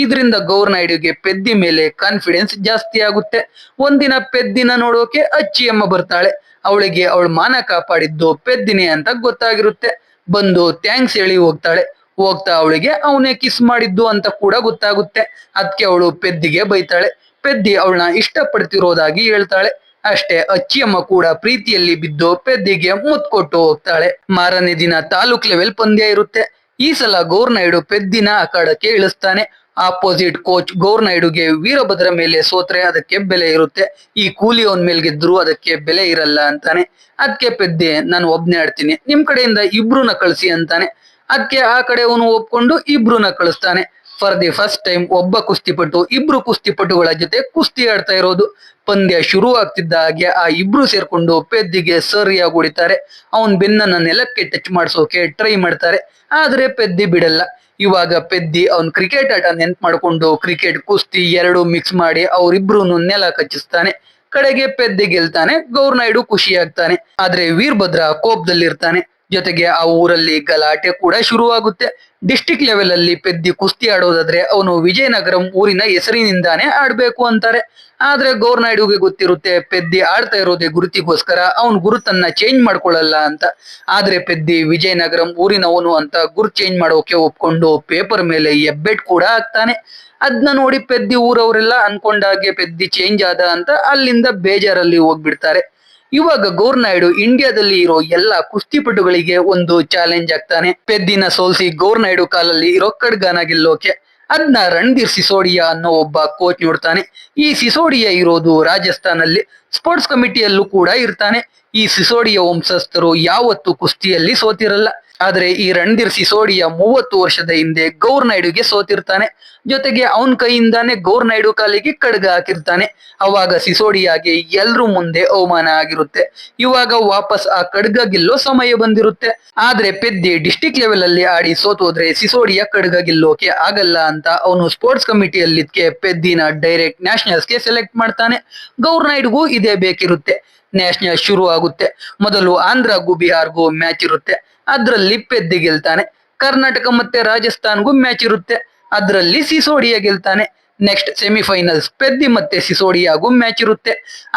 ಇದರಿಂದ ಗೌರ್ನಾಯ್ಡುಗೆ ಪೆದ್ದಿ ಮೇಲೆ ಕಾನ್ಫಿಡೆನ್ಸ್ ಜಾಸ್ತಿ ಆಗುತ್ತೆ. ಒಂದಿನ ಪೆದ್ದಿನ ನೋಡೋಕೆ ಅಚ್ಚಿಯಮ್ಮ ಬರ್ತಾಳೆ. ಅವಳಿಗೆ ಅವಳ ಮಾನ ಕಾಪಾಡಿದ್ದು ಪೆದ್ದಿನೇ ಅಂತ ಗೊತ್ತಾಗಿರುತ್ತೆ. ಬಂದು ಥ್ಯಾಂಕ್ಸ್ ಹೇಳಿ ಹೋಗ್ತಾಳೆ. ಹೋಗ್ತಾ ಅವಳಿಗೆ ಅವನೇ ಕಿಸ್ ಮಾಡಿದ್ದು ಅಂತ ಕೂಡ ಗೊತ್ತಾಗುತ್ತೆ. ಅದಕ್ಕೆ ಅವಳು ಪೆದ್ದಿಗೆ ಬೈತಾಳೆ. ಪೆದ್ದಿ ಅವಳನ್ನ ಇಷ್ಟಪಡ್ತಿರೋದಾಗಿ ಹೇಳ್ತಾಳೆ. ಅಷ್ಟೇ ಅಚ್ಚಿಯಮ್ಮ ಕೂಡ ಪ್ರೀತಿಯಲ್ಲಿ ಬಿದ್ದು ಪೆದ್ದಿಗೆ ಮುತ್ತು ಕೊಟ್ಟು ಹೋಗ್ತಾಳೆ. ಮಾರನೇ ದಿನ ತಾಲೂಕ್ ಲೆವೆಲ್ ಪಂದ್ಯ ಇರುತ್ತೆ. ಈ ಸಲ ಗೌರ್ನಾಯ್ಡು ಪೆದ್ದಿನ ಅಖಾಡಕ್ಕೆ ಇಳಿಸ್ತಾನೆ. ಆಪೋಸಿಟ್ ಕೋಚ್ ಗೌರ್ನಾಯ್ಡುಗೆ ವೀರಭದ್ರ ಮೇಲೆ ಸೋತ್ರೆ ಅದಕ್ಕೆ ಬೆಲೆ ಇರುತ್ತೆ, ಈ ಕೂಲಿಯವನ್ ಮೇಲ್ ಗೆದ್ರು ಅದಕ್ಕೆ ಬೆಲೆ ಇರಲ್ಲ ಅಂತಾನೆ. ಅದಕ್ಕೆ ಪೆದ್ದಿ ನಾನು ಒಬ್ನೇ ಆಡ್ತೀನಿ, ನಿಮ್ ಕಡೆಯಿಂದ ಇಬ್ರುನ ಕಳಿಸಿ ಅಂತಾನೆ. ಅದಕ್ಕೆ ಆ ಕಡೆ ಅವನು ಒಪ್ಕೊಂಡು ಇಬ್ರುನ ಕಳಿಸ್ತಾನೆ. ಫಾರ್ ದಿ ಫಸ್ಟ್ ಟೈಮ್ ಒಬ್ಬ ಕುಸ್ತಿಪಟು ಇಬ್ರು ಕುಸ್ತಿಪಟುಗಳ ಜೊತೆ ಕುಸ್ತಿ ಆಡ್ತಾ ಇರೋದು. ಪಂದ್ಯ ಶುರು ಆಗ್ತಿದ್ದ ಹಾಗೆ ಆ ಇಬ್ರು ಸೇರ್ಕೊಂಡು ಪೆದ್ದಿಗೆ ಸರಿಯಾಗಿ ಹೊಡಿತಾರೆ. ಅವನ್ ಬೆನ್ನನ್ನ ನೆಲಕ್ಕೆ ಟಚ್ ಮಾಡ್ಸೋಕೆ ಟ್ರೈ ಮಾಡ್ತಾರೆ. ಆದ್ರೆ ಪೆದ್ದಿ ಬಿಡಲ್ಲ. ಇವಾಗ ಪೆದ್ದಿ ಅವನ್ ಕ್ರಿಕೆಟ್ ಆಟ ನೆನ್ಪ್ ಮಾಡ್ಕೊಂಡು ಕ್ರಿಕೆಟ್ ಕುಸ್ತಿ ಎರಡು ಮಿಕ್ಸ್ ಮಾಡಿ ಅವ್ರಿಬ್ರು ನೆಲ ಕಚ್ಚಿಸ್ತಾನೆ. ಕಡೆಗೆ ಪೆದ್ದಿ ಗೆಲ್ತಾನೆ. ಗೌರ್ನಾಯ್ಡು ಖುಷಿ ಆಗ್ತಾನೆ. ಆದ್ರೆ ವೀರಭದ್ರ ಕೋಪದಲ್ಲಿರ್ತಾನೆ. ಜೊತೆಗೆ ಆ ಊರಲ್ಲಿ ಗಲಾಟೆ ಕೂಡ ಶುರುವಾಗುತ್ತೆ. ಡಿಸ್ಟ್ರಿಕ್ಟ್ ಲೆವೆಲ್ ಅಲ್ಲಿ ಪೆದ್ದಿ ಕುಸ್ತಿ ಆಡೋದಾದ್ರೆ ಅವನು ವಿಜಯನಗರಂ ಊರಿನ ಹೆಸರಿನಿಂದಾನೇ ಆಡ್ಬೇಕು ಅಂತಾರೆ. ಆದ್ರೆ ಗೌರ್ನಾಯ್ಡುಗೆ ಗೊತ್ತಿರುತ್ತೆ ಪೆದ್ದಿ ಆಡ್ತಾ ಇರೋದೇ ಗುರುತಿಗೋಸ್ಕರ, ಅವನ್ ಗುರುತನ್ನ ಚೇಂಜ್ ಮಾಡ್ಕೊಳ್ಳಲ್ಲ ಅಂತ. ಆದ್ರೆ ಪೆದ್ದಿ ವಿಜಯನಗರಂ ಊರಿನವನು ಅಂತ ಗುರುತ್ ಚೇಂಜ್ ಮಾಡೋಕೆ ಒಪ್ಕೊಂಡು ಪೇಪರ್ ಮೇಲೆ ಹೆಬ್ಬೆಟ್ ಕೂಡ ಹಾಕ್ತಾನೆ. ಅದನ್ನ ನೋಡಿ ಪೆದ್ದಿ ಊರವರೆಲ್ಲ ಅನ್ಕೊಂಡಾಗೆ ಪೆದ್ದಿ ಚೇಂಜ್ ಆದ ಅಂತ ಅಲ್ಲಿಂದ ಬೇಜಾರಲ್ಲಿ ಹೋಗ್ಬಿಡ್ತಾರೆ. ಇವಾಗ ಗೌರ್ನಾಯ್ಡು ಇಂಡಿಯಾದಲ್ಲಿ ಇರೋ ಎಲ್ಲಾ ಕುಸ್ತಿಪಟುಗಳಿಗೆ ಒಂದು ಚಾಲೆಂಜ್ ಆಗ್ತಾನೆ. ಪೆದ್ದಿನ ಸೋಲ್ಸಿ ಗೌರ್ನಾಯ್ಡು ಕಾಲಲ್ಲಿ ಇರೋ ಖಡ್ಗನ ಗೆಲ್ಲೋಕೆ. ಅದನ್ನ ರಣಧೀರ್ ಸಿಸೋಡಿಯಾ ಅನ್ನೋ ಒಬ್ಬ ಕೋಚ್ ನೋಡ್ತಾನೆ. ಈ ಸಿಸೋಡಿಯಾ ಇರೋದು ರಾಜಸ್ಥಾನಲ್ಲಿ. ಸ್ಪೋರ್ಟ್ಸ್ ಕಮಿಟಿಯಲ್ಲೂ ಕೂಡ ಇರ್ತಾನೆ. ಈ ಸಿಸೋಡಿಯಾ ವಂಶಸ್ಥರು ಯಾವತ್ತು ಕುಸ್ತಿಯಲ್ಲಿ ಸೋತಿರಲ್ಲ. ಆದ್ರೆ ಈ ರಣಧೀರ್ ಸಿಸೋಡಿಯಾ 30 ವರ್ಷದ ಹಿಂದೆ ಗೌರ್ನಾಯ್ಡುಗೆ ಸೋತಿರ್ತಾನೆ. ಜೊತೆಗೆ ಅವನ್ ಕೈಯಿಂದಾನೆ ಗೌರ್ನಾಯ್ಡು ಕಾಲಿಗೆ ಖಡ್ಗ ಹಾಕಿರ್ತಾನೆ. ಅವಾಗ ಸಿಸೋಡಿಯಾಗೆ ಎಲ್ರೂ ಮುಂದೆ ಅವಮಾನ ಆಗಿರುತ್ತೆ. ಇವಾಗ ವಾಪಸ್ ಆ ಖಡ್ಗ ಗೆಲ್ಲೋ ಸಮಯ ಬಂದಿರುತ್ತೆ. ಆದ್ರೆ ಪೆದ್ದಿ ಡಿಸ್ಟ್ರಿಕ್ಟ್ ಲೆವೆಲ್ ಅಲ್ಲಿ ಆಡಿ ಸೋತೋದ್ರೆ ಸಿಸೋಡಿಯಾ ಖಡ್ಗ ಗೆಲ್ಲೋಕೆ ಆಗಲ್ಲ ಅಂತ ಅವನು ಸ್ಪೋರ್ಟ್ಸ್ ಕಮಿಟಿಯಲ್ಲಿದ್ಕೆ ಪೆದ್ದಿನ ಡೈರೆಕ್ಟ್ ನ್ಯಾಷನಲ್ಸ್ಗೆ ಸೆಲೆಕ್ಟ್ ಮಾಡ್ತಾನೆ. ಗೌರ್ನಾಯ್ಡ್ಗೂ ಇದೇ ಬೇಕಿರುತ್ತೆ. ನ್ಯಾಷನಲ್ ಶುರು ಆಗುತ್ತೆ. ಮೊದಲು ಆಂಧ್ರಗೂ ಬಿಹಾರ್ಗೂ ಮ್ಯಾಚ್ ಇರುತ್ತೆ. ಅದ್ರಲ್ಲಿ ಪೆದ್ದಿ ಗೆಲ್ತಾನೆ. ಕರ್ನಾಟಕ ಮತ್ತೆ ರಾಜಸ್ಥಾನ್ಗೂ ಮ್ಯಾಚ್ ಇರುತ್ತೆ. ಅದ್ರಲ್ಲಿ ಸಿಸೋಡಿಯಾ ಗೆಲ್ತಾನೆ. ನೆಕ್ಸ್ಟ್ ಸೆಮಿಫೈನಲ್ಸ್ ಪೆದ್ದಿ ಮತ್ತೆ ಸಿಸೋಡಿಯಾಗೂ ಮ್ಯಾಚ್ ಇರುತ್ತೆ.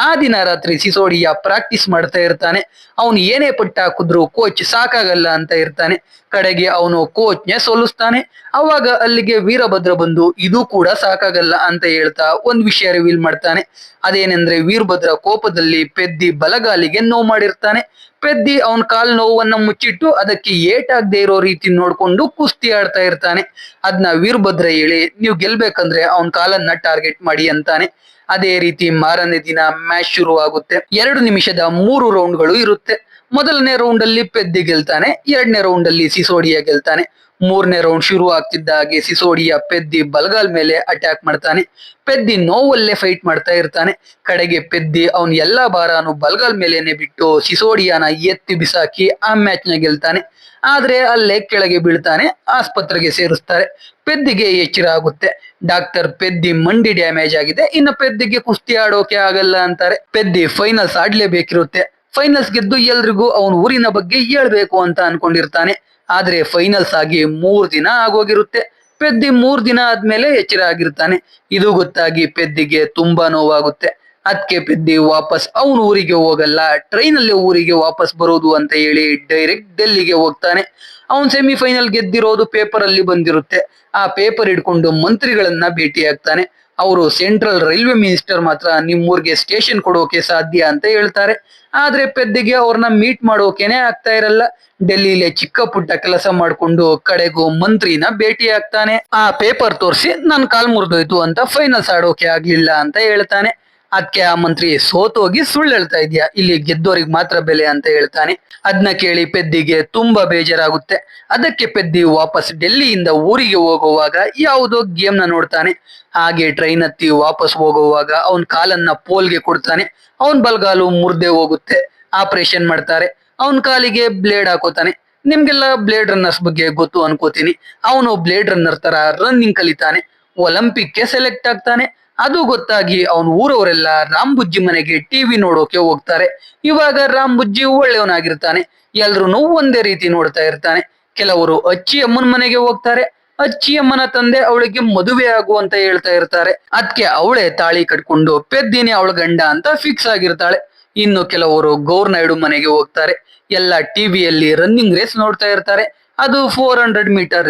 ಆ ದಿನ ರಾತ್ರಿ ಸಿಸೋಡಿಯಾ ಪ್ರಾಕ್ಟೀಸ್ ಮಾಡ್ತಾ ಇರ್ತಾನೆ. ಅವನು ಏನೇ ಪಟ್ಟ ಹಾಕಿದ್ರು ಕೋಚ್ ಸಾಕಾಗಲ್ಲ ಅಂತ ಇರ್ತಾನೆ. ಕಡೆಗೆ ಅವನು ಕೋಚ್ನೆ ಸೋಲಿಸ್ತಾನೆ. ಅವಾಗ ಅಲ್ಲಿಗೆ ವೀರಭದ್ರ ಬಂದು ಇದು ಕೂಡ ಸಾಕಾಗಲ್ಲ ಅಂತ ಹೇಳ್ತಾ ಒಂದ್ ವಿಷಯ ರಿವೀಲ್ ಮಾಡ್ತಾನೆ. ಅದೇನೆಂದ್ರೆ ವೀರಭದ್ರ ಕೋಪದಲ್ಲಿ ಪೆದ್ದಿ ಬಲಗಾಲಿಗೆ ನೋವು ಮಾಡಿರ್ತಾನೆ. ಪೆದ್ದಿ ಅವನ್ ಕಾಲ್ ನೋವನ್ನ ಮುಚ್ಚಿಟ್ಟು ಅದಕ್ಕೆ ಏಟಾಗದೆ ಇರೋ ರೀತಿ ನೋಡ್ಕೊಂಡು ಕುಸ್ತಿ ಆಡ್ತಾ ಇರ್ತಾನೆ. ಅದನ್ನ ವೀರಭದ್ರ ಹೇಳಿ ನೀವು ಗೆಲ್ಬೇಕಂದ್ರೆ ಅವನ್ ಕಾಲನ್ನ ಟಾರ್ಗೆಟ್ ಮಾಡಿ ಅಂತಾನೆ. ಅದೇ ರೀತಿ ಮಾರನೇ ದಿನ ಮ್ಯಾಚ್ ಶುರು ಆಗುತ್ತೆ. 2 ನಿಮಿಷದ 3 ರೌಂಡ್ಗಳು ಇರುತ್ತೆ. ಮೊದಲನೇ ರೌಂಡ್ ಅಲ್ಲಿ ಪೆದ್ದಿ ಗೆಲ್ತಾನೆ. 2ನೇ ರೌಂಡ್ ಅಲ್ಲಿ ಸಿಸೋಡಿಯಾ ಗೆಲ್ತಾನೆ. 3ನೇ ರೌಂಡ್ ಶುರು ಆಗ್ತಿದ್ದ ಹಾಗೆ ಸಿಸೋಡಿಯಾ ಪೆದ್ದಿ ಬಲಗಾಲ್ ಮೇಲೆ ಅಟ್ಯಾಕ್ ಮಾಡ್ತಾನೆ. ಪೆದ್ದಿ ನೋವಲ್ಲೇ ಫೈಟ್ ಮಾಡ್ತಾ ಇರ್ತಾನೆ. ಕಡೆಗೆ ಪೆದ್ದಿ ಅವನ್ ಎಲ್ಲಾ ಭಾರನು ಬಲಗಾಲ್ ಮೇಲೇನೆ ಬಿಟ್ಟು ಸಿಸೋಡಿಯಾನ ಎತ್ತಿ ಬಿಸಾಕಿ ಆ ಮ್ಯಾಚ್ ನ ಗೆಲ್ತಾನೆ. ಆದ್ರೆ ಅಲ್ಲೇ ಕೆಳಗೆ ಬೀಳ್ತಾನೆ. ಆಸ್ಪತ್ರೆಗೆ ಸೇರಿಸ್ತಾರೆ. ಪೆದ್ದಿಗೆ ಎಚ್ಚರ ಆಗುತ್ತೆ. ಡಾಕ್ಟರ್ ಪೆದ್ದಿ ಮಂಡಿ ಡ್ಯಾಮೇಜ್ ಆಗಿದೆ, ಇನ್ನು ಪೆದ್ದಿಗೆ ಕುಸ್ತಿ ಆಡೋಕೆ ಆಗಲ್ಲ ಅಂತಾರೆ. ಪೆದ್ದಿ ಫೈನಲ್ಸ್ ಆಡ್ಲೇಬೇಕಿರುತ್ತೆ. ಫೈನಲ್ಸ್ ಗೆದ್ದು ಎಲ್ರಿಗೂ ಅವನ ಊರಿನ ಬಗ್ಗೆ ಹೇಳ್ಬೇಕು ಅಂತ ಅನ್ಕೊಂಡಿರ್ತಾನೆ. ಆದ್ರೆ ಫೈನಲ್ಸ್ ಆಗಿ 3 ದಿನ ಆಗೋಗಿರುತ್ತೆ. ಪೆದ್ದಿ 3 ದಿನ ಆದ್ಮೇಲೆ ಎಚ್ಚರ ಆಗಿರ್ತಾನೆ. ಇದು ಗೊತ್ತಾಗಿ ಪೆದ್ದಿಗೆ ತುಂಬಾ ನೋವಾಗುತ್ತೆ. ಅದಕ್ಕೆ ಪೆದ್ದಿ ವಾಪಸ್ ಅವನ ಊರಿಗೆ ಹೋಗಲ್ಲ, ಟ್ರೈನ್ ಅಲ್ಲಿ ಊರಿಗೆ ವಾಪಸ್ ಬರೋದು ಅಂತ ಹೇಳಿ ಡೈರೆಕ್ಟ್ ಡೆಲ್ಲಿಗೆ ಹೋಗ್ತಾನೆ. ಅವನ್ ಸೆಮಿಫೈನಲ್ ಗೆದ್ದಿರೋದು ಪೇಪರ್ ಅಲ್ಲಿ ಬಂದಿರುತ್ತೆ. ಆ ಪೇಪರ್ ಹಿಡ್ಕೊಂಡು ಮಂತ್ರಿಗಳನ್ನ ಭೇಟಿ ಆಗ್ತಾನೆ. ಅವರು ಸೆಂಟ್ರಲ್ ರೈಲ್ವೆ ಮಿನಿಸ್ಟರ್ ಮಾತ್ರ ನಿಮ್ಮೂರ್ಗೆ ಸ್ಟೇಷನ್ ಕೊಡೋಕೆ ಸಾಧ್ಯ ಅಂತ ಹೇಳ್ತಾರೆ. ಆದ್ರೆ ಪೆದ್ದಿಗೆ ಅವ್ರನ್ನ ಮೀಟ್ ಮಾಡೋಕೆನೆ ಆಗ್ತಾ ಇರಲ್ಲ. ಡೆಲ್ಲಿಲೆ ಚಿಕ್ಕ ಪುಟ್ಟ ಕೆಲಸ ಮಾಡ್ಕೊಂಡು ಕಡೆಗೂ ಮಂತ್ರಿನ ಭೇಟಿ ಆಗ್ತಾನೆ. ಆ ಪೇಪರ್ ತೋರಿಸಿ ನನ್ ಕಾಲ್ ಮುರಿದೋಯ್ತು ಅಂತ ಫೈನಲ್ಸ್ ಆಡೋಕೆ ಆಗ್ಲಿಲ್ಲ ಅಂತ ಹೇಳ್ತಾನೆ. ಅದಕ್ಕೆ ಆ ಮಂತ್ರಿ ಸೋತೋಗಿ ಸುಳ್ಳು ಹೇಳ್ತಾ ಇದೆಯಾ, ಇಲ್ಲಿ ಗೆದ್ದೋರಿಗೆ ಮಾತ್ರ ಬೆಲೆ ಅಂತ ಹೇಳ್ತಾನೆ. ಅದನ್ನ ಕೇಳಿ ಪೆದ್ದಿಗೆ ತುಂಬಾ ಬೇಜಾರಾಗುತ್ತೆ. ಅದಕ್ಕೆ ಪೆದ್ದಿ ವಾಪಸ್ ಡೆಲ್ಲಿಯಿಂದ ಊರಿಗೆ ಹೋಗುವಾಗ ಯಾವುದೋ ಗೇಮ್ ನ ನೋಡ್ತಾನೆ. ಹಾಗೆ ಟ್ರೈನ್ ಹತ್ತಿ ವಾಪಸ್ ಹೋಗುವಾಗ ಅವನ್ ಕಾಲನ್ನ ಪೋಲ್ಗೆ ಕೊಡ್ತಾನೆ. ಅವನ್ ಬಲ್ಗಾಲು ಮುರ್ದೆ ಹೋಗುತ್ತೆ. ಆಪರೇಷನ್ ಮಾಡ್ತಾರೆ. ಅವನ್ ಕಾಲಿಗೆ ಬ್ಲೇಡ್ ಹಾಕೋತಾನೆ. ನಿಮ್ಗೆಲ್ಲ ಬ್ಲೇಡ್ ರನ್ನರ್ಸ್ ಬಗ್ಗೆ ಗೊತ್ತು ಅನ್ಕೋತೀನಿ. ಅವನು ಬ್ಲೇಡ್ ರನ್ನರ್ ತರ ರನ್ನಿಂಗ್ ಕಲಿತಾನೆ. ಒಲಿಂಪಿಕ್ಗೆ ಸೆಲೆಕ್ಟ್ ಆಗ್ತಾನೆ. ಅದು ಗೊತ್ತಾಗಿ ಅವನ ಊರವರೆಲ್ಲ ರಾಮ್ ಬುಜ್ಜಿ ಮನೆಗೆ ಟಿವಿ ನೋಡೋಕೆ ಹೋಗ್ತಾರೆ. ಇವಾಗ ರಾಮ್ ಬುಜ್ಜಿ ಒಳ್ಳೆಯವನಾಗಿರ್ತಾನೆ. ಎಲ್ರು ಒಂದೇ ರೀತಿ ನೋಡ್ತಾ ಇರ್ತಾನೆ. ಕೆಲವರು ಅಚ್ಚಿ ಅಮ್ಮನ ಮನೆಗೆ ಹೋಗ್ತಾರೆ. ಅಚ್ಚಿ ಅಮ್ಮನ ತಂದೆ ಅವಳಿಗೆ ಮದುವೆ ಆಗು ಅಂತ ಹೇಳ್ತಾ ಇರ್ತಾರೆ. ಅದಕ್ಕೆ ಅವಳೇ ತಾಳಿ ಕಟ್ಕೊಂಡು ಪೆದ್ದಿನೇ ಅವಳ ಗಂಡ ಅಂತ ಫಿಕ್ಸ್ ಆಗಿರ್ತಾಳೆ. ಇನ್ನು ಕೆಲವರು ಗೌರ್ ನಾಯ್ಡು ಮನೆಗೆ ಹೋಗ್ತಾರೆ. ಎಲ್ಲ ಟಿವಿಯಲ್ಲಿ ರನ್ನಿಂಗ್ ರೇಸ್ ನೋಡ್ತಾ ಇರ್ತಾರೆ. ಅದು 400 ಮೀಟರ್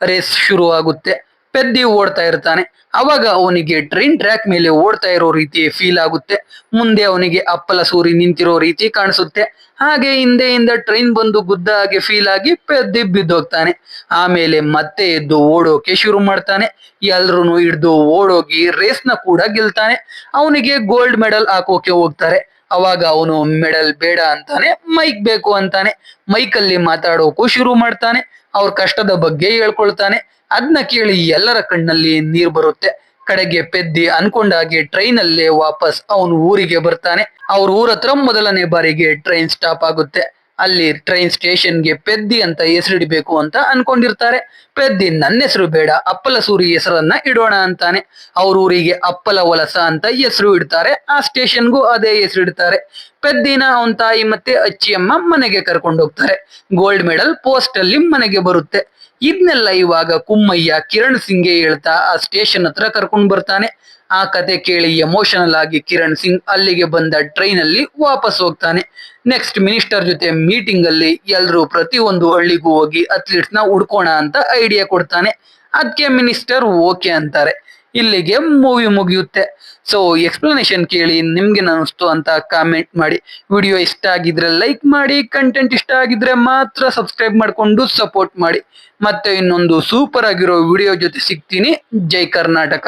ರೇಸ್ ಶುರು ಆಗುತ್ತೆ. ಪೆದ್ದಿ ಓಡ್ತಾ ಇರ್ತಾನೆ. ಅವಾಗ ಅವನಿಗೆ ಟ್ರೈನ್ ಟ್ರ್ಯಾಕ್ ಮೇಲೆ ಓಡ್ತಾ ಇರೋ ರೀತಿ ಫೀಲ್ ಆಗುತ್ತೆ. ಮುಂದೆ ಅವನಿಗೆ ಅಪ್ಪಲ ಸೂರಿ ನಿಂತಿರೋ ರೀತಿ ಕಾಣಿಸುತ್ತೆ. ಹಾಗೆ ಹಿಂದೆಯಿಂದ ಟ್ರೈನ್ ಬಂದು ಗುದ್ದ ಹಾಗೆ ಫೀಲ್ ಆಗಿ ಪೆದ್ದಿ ಬಿದ್ದೋಗ್ತಾನೆ. ಆಮೇಲೆ ಮತ್ತೆ ಎದ್ದು ಓಡೋಕೆ ಶುರು ಮಾಡ್ತಾನೆ. ಎಲ್ರು ಹಿಡ್ದು ಓಡೋಗಿ ರೇಸ್ ನ ಕೂಡ ಗೆಲ್ತಾನೆ. ಅವನಿಗೆ ಗೋಲ್ಡ್ ಮೆಡಲ್ ಹಾಕೋಕೆ ಹೋಗ್ತಾರೆ. ಅವಾಗ ಅವನು ಮೆಡಲ್ ಬೇಡ ಅಂತಾನೆ, ಮೈಕ್ ಬೇಕು ಅಂತಾನೆ. ಮೈಕಲ್ಲಿ ಮಾತಾಡೋಕು ಶುರು ಮಾಡ್ತಾನೆ. ಅವ್ರ ಕಷ್ಟದ ಬಗ್ಗೆ ಹೇಳ್ಕೊಳ್ತಾನೆ. ಅದನ್ನ ಕೇಳಿ ಎಲ್ಲರ ಕಣ್ಣಲ್ಲಿ ನೀರ್ ಬರುತ್ತೆ. ಕಡೆಗೆ ಪೆದ್ದಿ ಅನ್ಕೊಂಡಾಗೆ ಟ್ರೈನ್ ಅಲ್ಲೇ ವಾಪಸ್ ಅವನು ಊರಿಗೆ ಬರ್ತಾನೆ. ಅವ್ರ ಊರ ಹತ್ರ ಮೊದಲನೇ ಬಾರಿಗೆ ಟ್ರೈನ್ ಸ್ಟಾಪ್ ಆಗುತ್ತೆ. ಅಲ್ಲಿ ಟ್ರೈನ್ ಸ್ಟೇಷನ್ಗೆ ಪೆದ್ದಿ ಅಂತ ಹೆಸರಿಡಬೇಕು ಅಂತ ಅನ್ಕೊಂಡಿರ್ತಾರೆ. ಪೆದ್ದಿ ನನ್ನ ಹೆಸರು ಬೇಡ, ಅಪ್ಪಲ ಸೂರಿ ಹೆಸರನ್ನ ಇಡೋಣ ಅಂತಾನೆ. ಅವ್ರ ಊರಿಗೆ ಅಪ್ಪಲ ವಲಸ ಅಂತ ಹೆಸರು ಇಡ್ತಾರೆ. ಆ ಸ್ಟೇಷನ್ಗೂ ಅದೇ ಹೆಸರು ಇಡ್ತಾರೆ. ಪೆದ್ದಿನ ಅವನ್ ತಾಯಿ ಮತ್ತೆ ಅಚ್ಚಿಯಮ್ಮ ಮನೆಗೆ ಕರ್ಕೊಂಡು ಹೋಗ್ತಾರೆ. ಗೋಲ್ಡ್ ಮೆಡಲ್ ಪೋಸ್ಟ್ ಅಲ್ಲಿ ಮನೆಗೆ ಬರುತ್ತೆ. ಇದನ್ನೆಲ್ಲ ಇವಾಗ ಕುಮ್ಮಯ್ಯ ಕಿರಣ್ ಸಿಂಗ್ಗೆ ಹೇಳ್ತಾ ಆ ಸ್ಟೇಷನ್ ಹತ್ರ ಕರ್ಕೊಂಡ್ ಬರ್ತಾನೆ. ಆ ಕತೆ ಕೇಳಿ ಎಮೋಷನಲ್ ಆಗಿ ಕಿರಣ್ ಸಿಂಗ್ ಅಲ್ಲಿಗೆ ಬಂದ ಟ್ರೈನ್ ಅಲ್ಲಿ ವಾಪಸ್ ಹೋಗ್ತಾನೆ. ನೆಕ್ಸ್ಟ್ ಮಿನಿಸ್ಟರ್ ಜೊತೆ ಮೀಟಿಂಗ್ ಅಲ್ಲಿ ಎಲ್ರು ಪ್ರತಿಯೊಂದು ಹಳ್ಳಿಗೂ ಹೋಗಿ ಅಥ್ಲೀಟ್ಸ್ ನ ಹುಡ್ಕೋಣ ಅಂತ ಐಡಿಯಾ ಕೊಡ್ತಾನೆ. ಅದಕ್ಕೆ ಮಿನಿಸ್ಟರ್ ಓಕೆ ಅಂತಾರೆ. ಇಲ್ಲಿಗೆ ಮೂವಿ ಮುಗಿಯುತ್ತೆ. ಸೊ ಎಕ್ಸ್ಪ್ಲನೇಷನ್ ಕೇಳಿ ನಿಮ್ಗೆ ಅನಿಸ್ತು ಅಂತ ಕಾಮೆಂಟ್ ಮಾಡಿ. ವಿಡಿಯೋ ಇಷ್ಟ ಆಗಿದ್ರೆ ಲೈಕ್ ಮಾಡಿ. ಕಂಟೆಂಟ್ ಇಷ್ಟ ಆಗಿದ್ರೆ ಮಾತ್ರ ಸಬ್ಸ್ಕ್ರೈಬ್ ಮಾಡ್ಕೊಂಡು ಸಪೋರ್ಟ್ ಮಾಡಿ. ಮತ್ತೆ ಇನ್ನೊಂದು ಸೂಪರ್ ಆಗಿರೋ ವಿಡಿಯೋ ಜೊತೆ ಸಿಗ್ತೀನಿ. ಜೈ ಕರ್ನಾಟಕ.